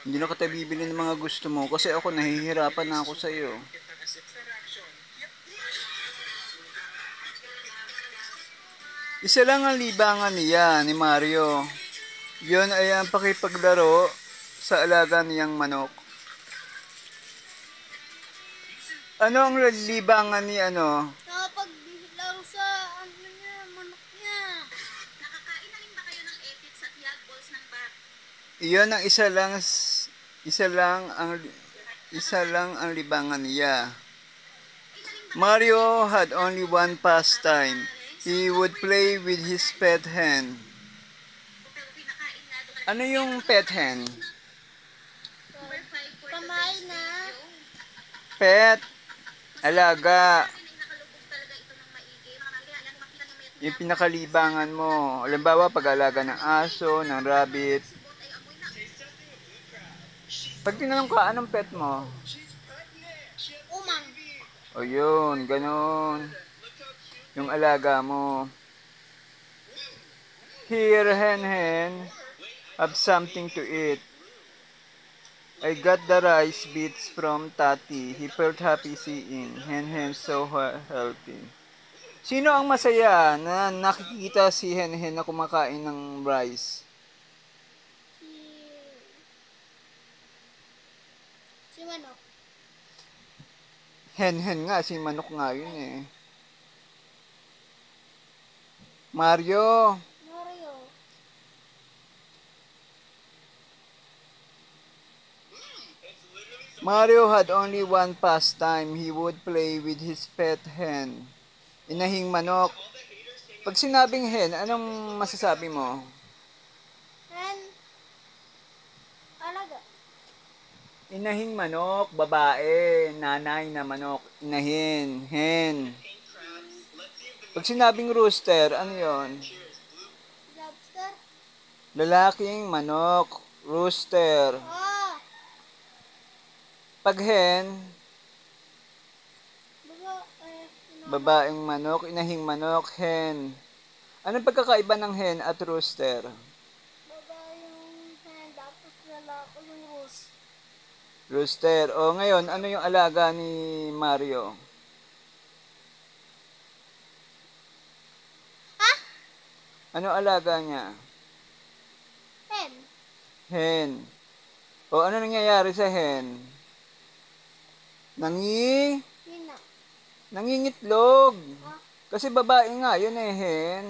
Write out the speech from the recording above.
Hindi na kita bibili ng mga gusto mo kasi ako nahihirapan na ako sa iyo. Isa lang ang libangan niya ni Mario. Yun ay ang pakipaglaro sa alaga niyang manok. Ano ang libangan ni ano? Nakapaglaro sa ano niya, manok niya. Nakakain na rin ba kayo ng aphids at yag balls ng bat? Iyon ang isa lang ang libangan niya. Mario had only one pastime. He would play with his pet hen. Ano yung pet hen? Pamain na. Pet, alaga. Yung pinakalibangan mo. Halimbawa, pag-alaga ng aso, ng rabbit. Pag tinanong ka, anong pet mo? Umang. O yun, ganun. Yung alaga mo. Here, hen, have something to eat. I got the rice bits from Tati. He felt happy seeing hen so healthy. Sino ang masaya na nakikita si hen na kumakain ng rice? Si manok. Hen nga, si manok nga yun eh. Mario, Mario. Mario had only one pastime. He would play with his pet hen. Inahing manok. Pag sinabing hen, anong masasabi mo? Hen. Alaga. Inahing manok, babae, nanay na manok, inahin, hen. Pag sinabing rooster, ano yon? Lobster. Lalaking manok, rooster. Ah. Pag hen, Baba, babaeng manok, inahing manok, hen. Anong pagkakaiba ng hen at rooster? baba yung hen, tapos lalaki yung rose. Rooster. O ngayon, ano yung alaga ni Mario? Ha? Ano alaga niya? Hen. Hen. O ano nangyayari sa hen? Hina. Nangingitlog. Ha? Kasi babae nga, yun eh, hen.